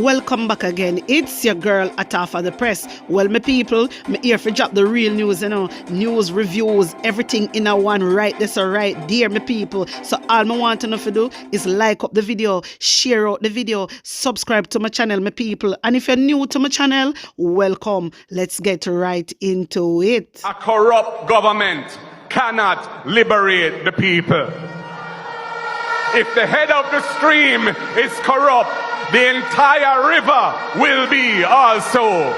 Welcome back again. It's your girl Atafa the Press. Well, my people, me here for drop the real news, news, reviews, everything in a one right this or right there, my people. So all I want to know to do is like up the video, share out the video, subscribe to my channel, my people. And if you're new to my channel, welcome. Let's get right into it. A corrupt government cannot liberate the people. If the head of the stream is corrupt, the entire river will be also.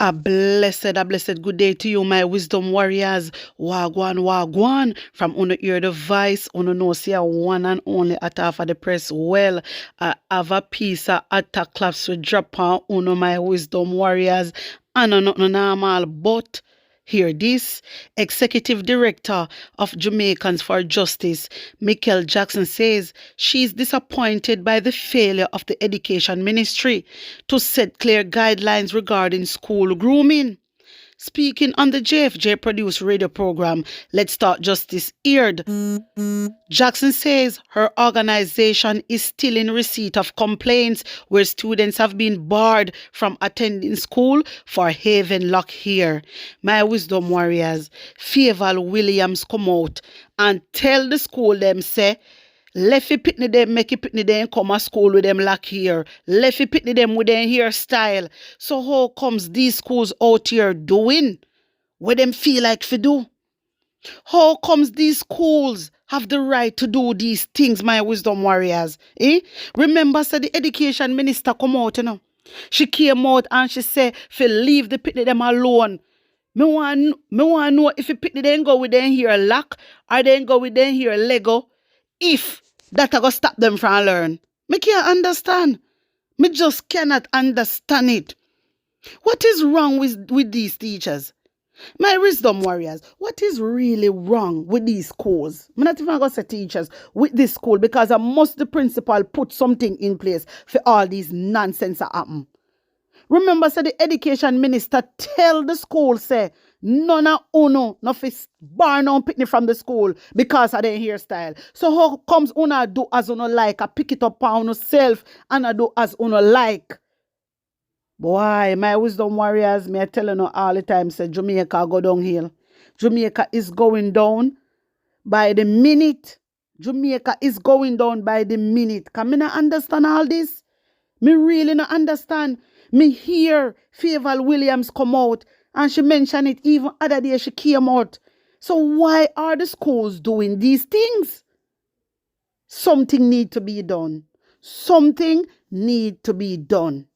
A blessed good day to you, my wisdom warriors. Wagwan. From Uno Ear Device, Uno no see a one and only Atafa the Press. Well, I have a piece of attack claps with drop on Uno, my wisdom warriors. And not normal, but hear this. Executive Director of Jamaicans for Justice, Michael Jackson, says she's disappointed by the failure of the Education Ministry to set clear guidelines regarding school grooming. Speaking on the JFJ produced radio program, Let's Talk Justice aired, Jackson says her organization is still in receipt of complaints where students have been barred from attending school for having lock hair. My wisdom warriors, Favour Williams come out and tell the school them say, Leffy pitney them make it pitney them come to school with them lock here. Leffy pitney them with their hairstyle. So how comes these schools out here doing what them feel like to do? How comes these schools have the right to do these things, my wisdom warriors? Remember, said the education minister come out, She came out and she said, "For leave the pitney them alone. Me want know if the pitney them go with them here lock or they go with them here Lego. If that I go stop them from learn. Me can't understand. Me just cannot understand it. What is wrong with these teachers? My wisdom warriors, what is really wrong with these schools? I'm not even going to say teachers with this school because the principal put something in place for all these nonsense that happen. Remember, say the education minister tell the school, say, none of uno, no fi bar no picnic from the school because of their hairstyle. So how comes uno do as uno like, a pick it up on uno self and I do as uno like? Boy, my wisdom warriors, me I tell you all the time, say Jamaica go downhill. Jamaica is going down by the minute. Jamaica is going down by the minute. Can me not understand all this? Me really not understand. Me hear Favour Williams come out and she mentioned it even other day she came out. So why are the schools doing these things? Something need to be done. Something need to be done.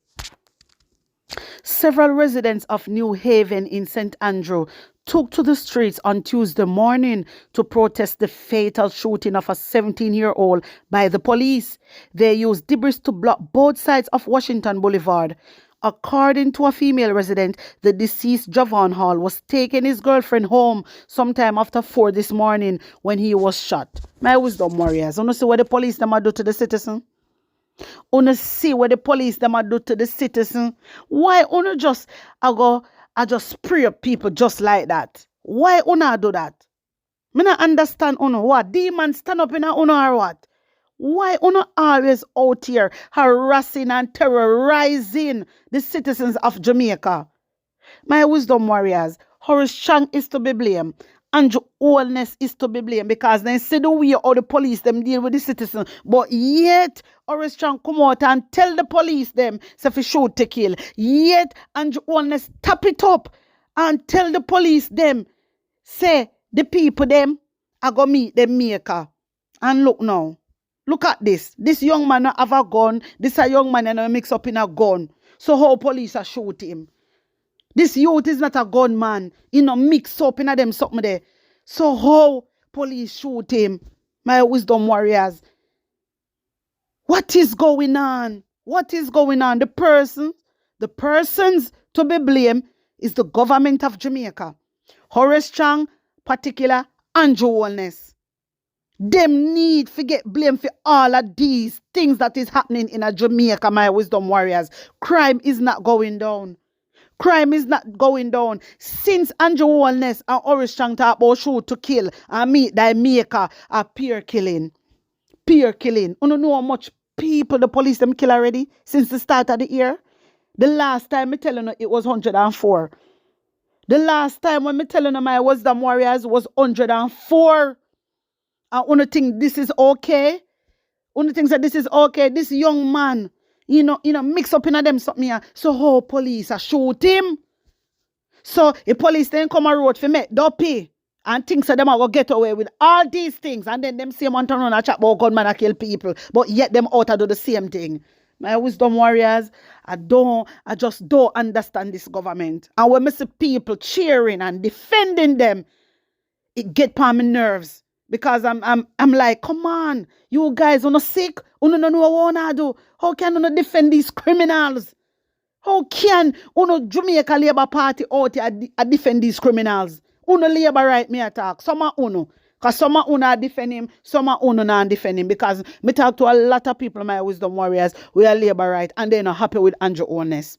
Several residents of New Haven in St. Andrew took to the streets on Tuesday morning to protest the fatal shooting of a 17-year-old by the police. They used debris to block both sides of Washington Boulevard. According to a female resident, the deceased Javon Hall was taking his girlfriend home sometime after 4 this morning when he was shot. My wisdom warriors, you see what the police them do to the citizen? You see what the police them do to the citizen? Why you just I just spray up people just like that? Why you do that? Me not understand what demons stand up in a or what? Why always out here harassing and terrorizing the citizens of Jamaica? My wisdom warriors, Horace Chang is to be blamed. Andrew Holness is to be blamed because they see the way how the police them deal with the citizens. But yet, Horace Chang come out and tell the police them, say if shoot to kill. Yet, Andrew Holness tap it up and tell the police them, say the people them are going to meet them maker. And look now. Look at this. This young man have a gun. This a young man and mix up in a gun. So how police are shoot him? This youth is not a gunman. He no mix up in a them something there. So how police shoot him? My wisdom warriors. What is going on? What is going on? The persons to be blamed is the government of Jamaica. Horace Chang, particular, Andrew Holness. Them need to get blamed for all of these things that is happening in a Jamaica, my wisdom warriors. Crime is not going down. Crime is not going down. Since Andrew Holness and Horace Chang talk about shoot to kill and meet thy maker a peer killing. You know how much people the police them kill already since the start of the year? The last time me telling you it was 104. The last time when me telling you my wisdom warriors was 104. And one think this is okay. One thinks that this is okay. This young man, mix up in them something here. So how police are shoot him? So the police then come a road for me, dopey. And think that them are going to get away with all these things. And then them same one turn around and chat about gunman and kill people. But yet them out to do the same thing. My wisdom warriors, I just don't understand this government. And when I see people cheering and defending them, it get on my nerves. Because I'm like, come on, you guys are not sick. You don't know what I want to do. How can you defend these criminals? How can Jamaica Labour Party out here defend these criminals? Labour right me attack. Some are because some are defend him, some are not defend him. Because me talk to a lot of people, my wisdom warriors, we are Labour right, and they're not happy with Andrew Honest.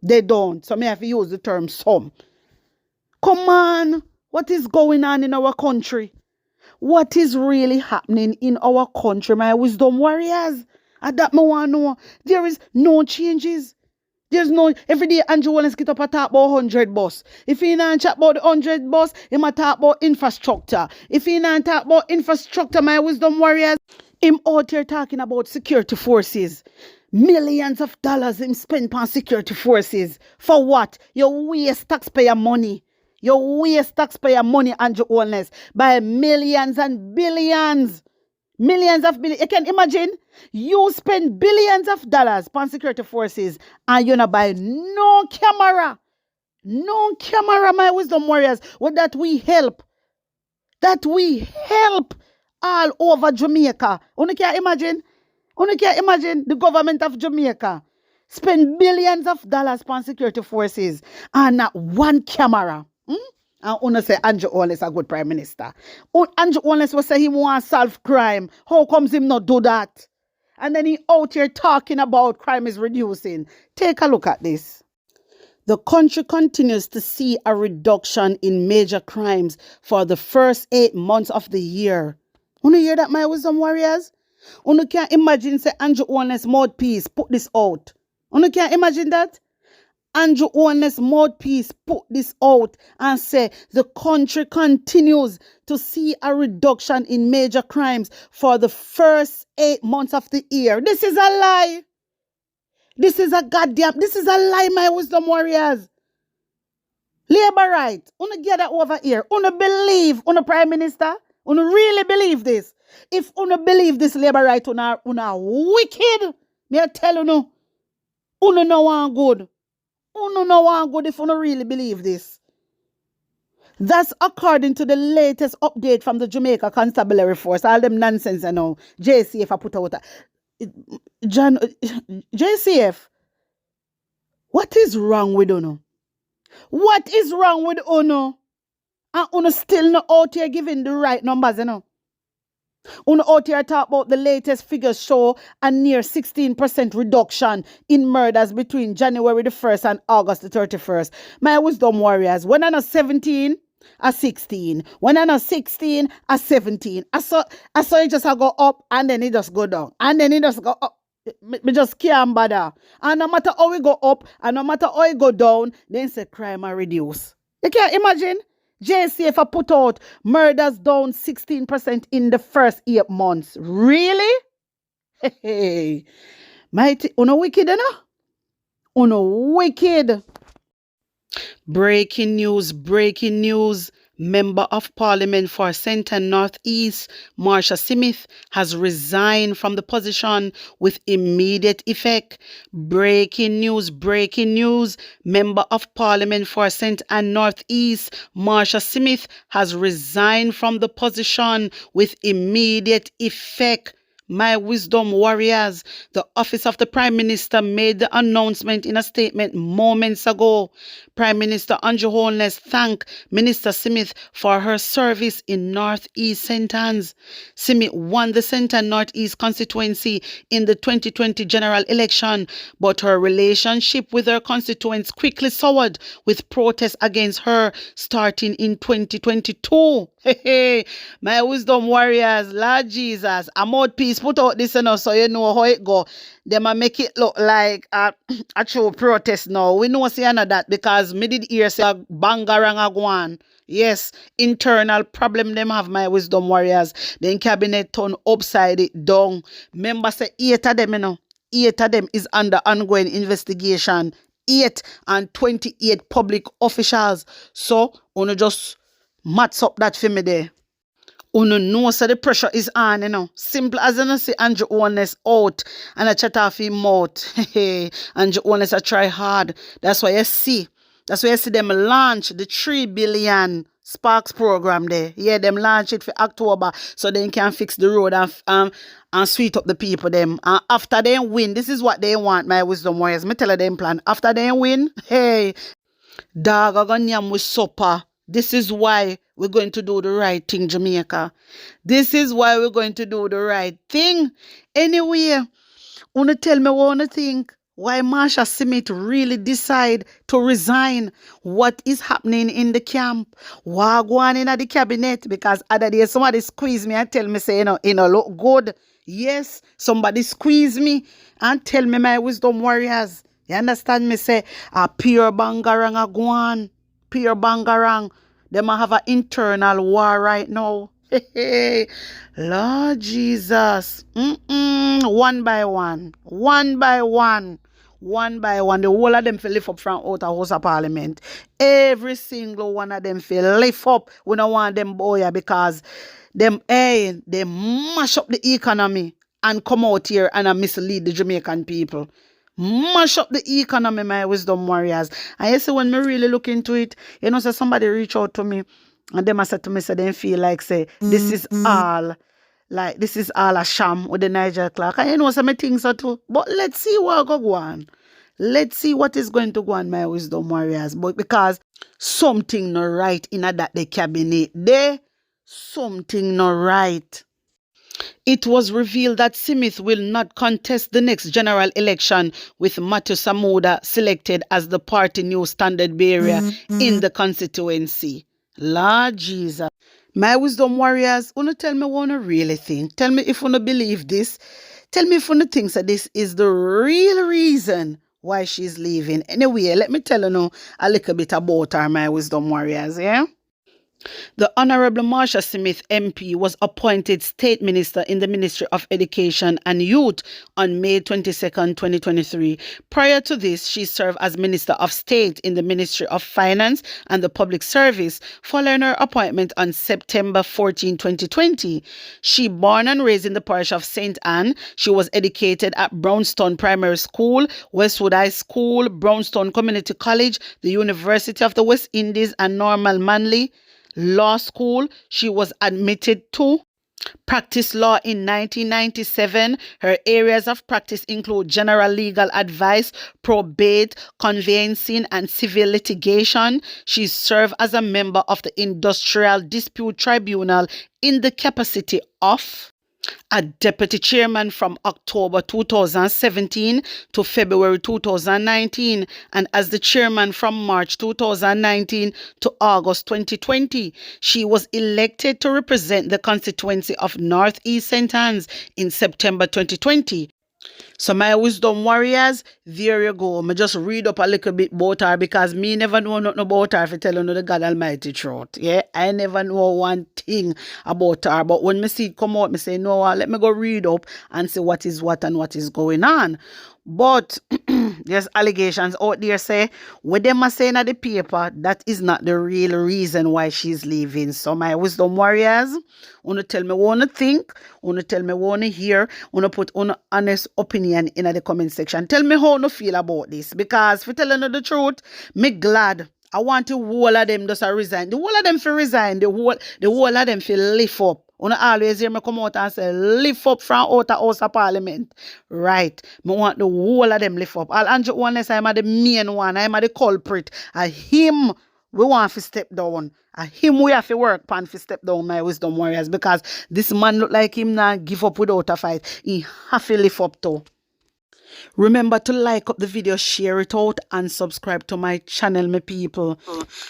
They don't. So me have to use the term some. Come on, what is going on in our country? What is really happening in our country, my wisdom warriors? And that me want to know. There is no changes. There's no, every day Andrew Wallace get up and talk about 100 bus. If he not chat about the 100 bus, he might talk about infrastructure. If he not talk about infrastructure, my wisdom warriors, him out here talking about security forces. Millions of dollars him spent on security forces. For what? You waste taxpayer money. You waste taxpayer money, Andrew Wallace, by millions and billions. Millions of billions. You can imagine you spend billions of dollars on security forces and you not buy no camera. No camera, my wisdom warriors. With that we help. That we help all over Jamaica. You can imagine? You can imagine the government of Jamaica spend billions of dollars on security forces and not one camera. And una say Andrew Holness a good prime minister. Andrew Holness will say he want to solve crime. How comes him not do that? And then he out here talking about crime is reducing. Take a look at this. The country continues to see a reduction in major crimes for the first 8 months of the year. Wanna hear that, my wisdom warriors? Una can't imagine say Andrew Holness mouthpiece put this out. Una can't imagine that? Andrew Holness mouthpiece put this out and say the country continues to see a reduction in major crimes for the first 8 months of the year. This is a lie. This is a lie, my wisdom warriors. Labour right. Una get that over here. Una believe, una prime minister. Una really believe this. If una believe this Labour right, una wicked. Me I tell you no. Una no one good. Uno no one good if you don't really believe this. That's according to the latest update from the Jamaica Constabulary Force. All them nonsense, JCF I put out. JCF, what is wrong with Uno? What is wrong with Uno? And Uno still not out here giving the right numbers, Uno out here talk about the latest figures show a near 16% reduction in murders between January the 1st and August the 31st. My wisdom warriors, when I'm 17, I'm 16. When I'm 16, I'm 17. I saw it just go up and then it just go down. And then it just go up. Me just can't bother. And no matter how we go up and no matter how it go down, then say crime are reduce. You can't imagine? JCF I put out murders down 16% in the first 8 months. Really? Hey, mighty, uno wicked, Uno wicked. Breaking news. Member of Parliament for Centre North East, Marsha Smith, has resigned from the position with immediate effect. Breaking news. Member of Parliament for Centre and North East, Marsha Smith, has resigned from the position with immediate effect. My wisdom warriors, the office of the Prime Minister made the announcement in a statement moments ago. Prime Minister Andrew Holness thanked Minister Smith for her service in North East Centres. Smith won the Centre North East constituency in the 2020 general election, but her relationship with her constituents quickly soured with protests against her starting in 2022. My wisdom warriors, Lord Jesus, a mouthpiece police put out this, so you know how it go. Them a make it look like a true protest now. We know see that because me did hear say Bangarang a go on. Yes, internal problem them have, my wisdom warriors. Then cabinet turn upside it down. Remember say 8 of them, 8 of them is under ongoing investigation. 8 and 28 public officials. So, wanna just mats up that for me there. Uno know so the pressure is on. Simple as you see Andrew Owens out and a chat off him mouth. Andrew Owens a try hard. That's why you see. That's why you see them launch the 3 billion Sparks program there. Yeah, them launch it for October so they can fix the road and sweet up the people them. And after they win, this is what they want, my wisdom warriors. Me tell them plan. After they win, hey, dog, I gonna yam with supper. This is why we're going to do the right thing, Jamaica. This is why we're going to do the right thing. Anyway, wanna tell me what you think? Why Marsha Smith really decide to resign? What is happening in the camp? What go on in the cabinet? Because other day somebody squeeze me and tell me say, look good. Yes, somebody squeeze me and tell me, my wisdom warriors. You understand me say, a pure Bangarang a go on. Pure Bangarang. Them a have an internal war right now. Lord Jesus. One by one. One by one. One by one. The whole of them feel lift up from out of House of Parliament. Every single one of them feel lift up. We don't want them boy because them, they mash up the economy and come out here and mislead the Jamaican people. Mash up the economy, my wisdom warriors. And you see, when me really look into it, say somebody reach out to me and them said to me, say they feel like say this is all a sham with the Niger clock. And some things so too. But let's see what go on. Let's see what is going to go on, my wisdom warriors. But because something not right in that the cabinet there, something not right. It was revealed that Smith will not contest the next general election, with Matthew Samuda selected as the party new standard bearer in the constituency. Lord Jesus. My wisdom warriors, tell me what you really think. Tell me if you believe this. Tell me if you think that this is the real reason why she's leaving. Anyway, let me tell you a little bit about her, my wisdom warriors, yeah? The Honorable Marsha Smith MP was appointed State Minister in the Ministry of Education and Youth on May 22nd, 2023. Prior to this, she served as Minister of State in the Ministry of Finance and the Public Service, following her appointment on September 14, 2020. She born and raised in the parish of St. Anne. She was educated at Brownstone Primary School, Westwood High School, Brownstone Community College, the University of the West Indies, and Normal Manley Law School. She was admitted to practice law in 1997. Her areas of practice include general legal advice, probate, conveyancing, and civil litigation. She served as a member of the Industrial Dispute Tribunal in the capacity of a deputy chairman from October 2017 to February 2019, and as the chairman from March 2019 to August 2020. She was elected to represent the constituency of Northeast St. Anne's in September 2020. So my wisdom warriors, there you go. I just read up a little bit about her because me never know nothing about her if I tell you the God Almighty truth. Yeah, I never know one thing about her. But when me see it come out, me say, no, let me go read up and see what is what and what is going on. But there's allegations out there say, what them are saying at the paper, that is not the real reason why she's leaving. So my wisdom warriors, wanna tell me what you think, wanna tell me what you hear, wanna put on honest opinion in the comment section. Tell me how you feel about this. Because for telling you the truth, me glad. I want the whole of them just resign. The whole of them feel resign. The whole of them feel lift up. You always hear me come out and say, lift up from out of House of Parliament. Right. Me want the whole of them lift up. I'll Andrew Owens, I'm the main one. I'm the culprit. And him, we want to step down. And him, we have to work on to step down, my wisdom warriors. Because this man look like him now give up without a fight. He have to lift up too. Remember to like up the video, share it out, and subscribe to my channel, my people.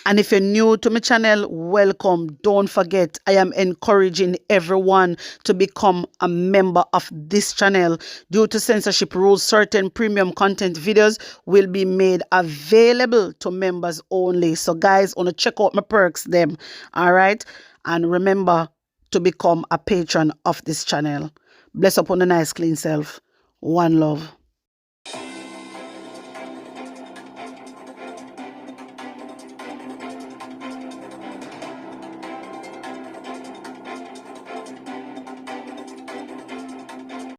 And if you're new to my channel, welcome. Don't forget, I am encouraging everyone to become a member of this channel. Due to censorship rules, certain premium content videos will be made available to members only. So guys, wanna check out my perks them. All right. And remember to become a patron of this channel. Bless upon the nice clean self. One love.